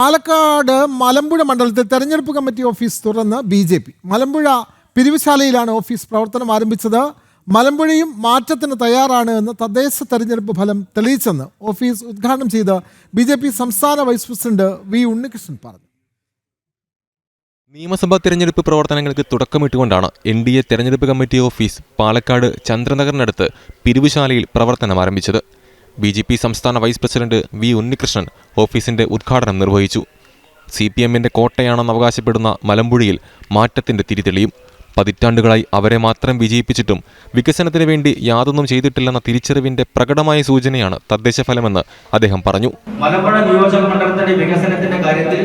പാലക്കാട് മലമ്പുഴ മണ്ഡലത്തിൽ തെരഞ്ഞെടുപ്പ് committee office തുറന്ന് BJP. മലമ്പുഴ പിരിവുശാലയിലാണ് ഓഫീസ് പ്രവർത്തനം ആരംഭിച്ചത്. മലമ്പുഴയും മാറ്റത്തിന് തയ്യാറാണ് എന്ന് തദ്ദേശ തെരഞ്ഞെടുപ്പ് ഫലം തെളിയിച്ചെന്ന് ഓഫീസ് ഉദ്ഘാടനം ചെയ്ത് BJP സംസ്ഥാന വൈസ് പ്രസിഡന്റ് V. ഉണ്ണികൃഷ്ണൻ പറഞ്ഞു. നിയമസഭാ തെരഞ്ഞെടുപ്പ് പ്രവർത്തനങ്ങൾക്ക് തുടക്കമിട്ടുകൊണ്ടാണ് NDA തെരഞ്ഞെടുപ്പ് കമ്മിറ്റി ഓഫീസ് പാലക്കാട് ചന്ദ്രനഗറിനടുത്ത് പിരിവുശാലയിൽ പ്രവർത്തനം ആരംഭിച്ചത്. BJP സംസ്ഥാന വൈസ് പ്രസിഡന്റ് V. ഉണ്ണികൃഷ്ണൻ ഓഫീസിന്റെ ഉദ്ഘാടനം നിർവഹിച്ചു. CPMന്റെ കോട്ടയാണെന്ന് അവകാശപ്പെടുന്ന മലമ്പുഴയിൽ മാറ്റത്തിന്റെ തിരിതെളിയും. പതിറ്റാണ്ടുകളായി അവരെ മാത്രം വിജയിപ്പിച്ചിട്ടും വികസനത്തിന് വേണ്ടി യാതൊന്നും ചെയ്തിട്ടില്ലെന്ന തിരിച്ചറിവിന്റെ പ്രകടമായ സൂചനയാണ് തദ്ദേശ ഫലമെന്ന് അദ്ദേഹം പറഞ്ഞു. മലമ്പുഴ നിയോജക മണ്ഡലത്തിന്റെ വികസനത്തിന്റെ കാര്യത്തിൽ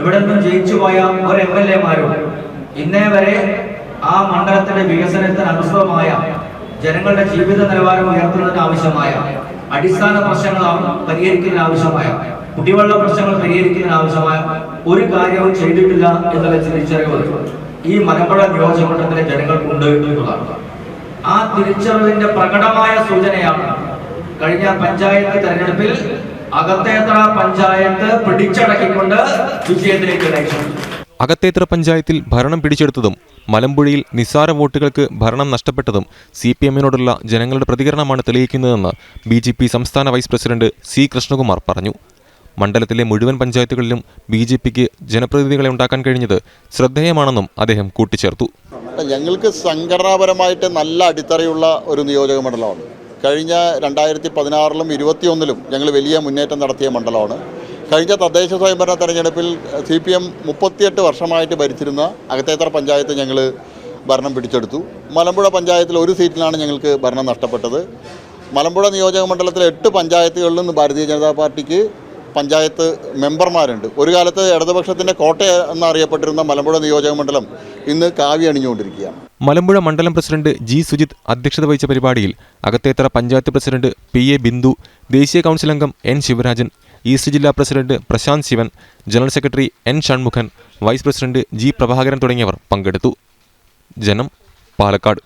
ഇവിടെ നിന്നും ജയിച്ചുപോയ ഒരു MLA-മാരും ഇന്നേ വരെ ആ മണ്ഡലത്തിന്റെ വികസനത്തിന് അനുസൃതമായ ജനങ്ങളുടെ ജീവിത നിലവാരം ഉയർത്തുന്നതിന് ആവശ്യമായ അടിസ്ഥാന പ്രശ്നങ്ങൾ പരിഹരിക്കുന്നതിന് ആവശ്യമായ കുടിവെള്ള പ്രശ്നങ്ങൾ പരിഹരിക്കുന്നതിന് ആവശ്യമായ ഒരു കാര്യവും ചെയ്തിട്ടില്ല എന്നുള്ള തിരിച്ചറിവ് ഈ മലമ്പുഴ നിയോജകമണ്ഡലത്തിലെ ജനങ്ങൾക്കുണ്ട് എന്നുള്ളതാണ്. ആ തിരിച്ചറിവിന്റെ പ്രകടമായ സൂചനയാണ് കഴിഞ്ഞ പഞ്ചായത്ത് തെരഞ്ഞെടുപ്പിൽ അകത്തേത്ര പഞ്ചായത്ത് പിടിച്ചടക്കിക്കൊണ്ട് വിജയത്തിലേക്ക് നയിച്ചത്. അകത്തേത്ര പഞ്ചായത്തിൽ ഭരണം പിടിച്ചെടുത്തതും മലമ്പുഴയിൽ നിസ്സാര വോട്ടുകൾക്ക് ഭരണം നഷ്ടപ്പെട്ടതും CPMനോടുള്ള ജനങ്ങളുടെ പ്രതികരണമാണ് തെളിയിക്കുന്നതെന്ന് BJP സംസ്ഥാന വൈസ് പ്രസിഡന്റ് C. കൃഷ്ണകുമാർ പറഞ്ഞു. മണ്ഡലത്തിലെ മുഴുവൻ പഞ്ചായത്തുകളിലും BJPക്ക് ജനപ്രതിനിധികളെ ഉണ്ടാക്കാൻ കഴിഞ്ഞത് ശ്രദ്ധേയമാണെന്നും അദ്ദേഹം കൂട്ടിച്ചേർത്തു. ഞങ്ങൾക്ക് സംഘടനാപരമായിട്ട് നല്ല അടിത്തറയുള്ള ഒരു നിയോജക മണ്ഡലമാണ്. കഴിഞ്ഞ 2016-ലും 2021-ലും ഞങ്ങൾ വലിയ മുന്നേറ്റം നടത്തിയ മണ്ഡലമാണ്. കഴിഞ്ഞ തദ്ദേശ സ്വയംഭരണ തെരഞ്ഞെടുപ്പിൽ CPM 38 വർഷമായിട്ട് ഭരിച്ചിരുന്ന അകത്തേത്ര പഞ്ചായത്ത് ഞങ്ങൾ ഭരണം പിടിച്ചെടുത്തു. മലമ്പുഴ പഞ്ചായത്തിൽ ഒരു സീറ്റിലാണ് ഞങ്ങൾക്ക് ഭരണം നഷ്ടപ്പെട്ടത്. മലമ്പുഴ നിയോജക മണ്ഡലത്തിലെ 8 പഞ്ചായത്തുകളിൽ നിന്ന് ഭാരതീയ ജനതാ പാർട്ടിക്ക് പഞ്ചായത്ത് മെമ്പർമാരുണ്ട്. ഒരു കാലത്ത് ഇടതുപക്ഷത്തിൻ്റെ കോട്ട എന്നറിയപ്പെട്ടിരുന്ന മലമ്പുഴ നിയോജക മണ്ഡലം ഇന്ന് കാവി അണിഞ്ഞുകൊണ്ടിരിക്കുകയാണ്. മലമ്പുഴ മണ്ഡലം പ്രസിഡന്റ് G. സുജിത് അധ്യക്ഷത വഹിച്ച പരിപാടിയിൽ അകത്തേത്ര പഞ്ചായത്ത് പ്രസിഡന്റ് PA ബിന്ദു, ദേശീയ കൗൺസിൽ അംഗം N. ശിവരാജൻ, ഈസ്റ്റ് ജില്ലാ president Prashanth Sivan, general secretary N. Shanmukhan, vice president G. Prabhakaran തുടങ്ങിയവർ പങ്കെടുത്തു. ജനം, പാലക്കാട്.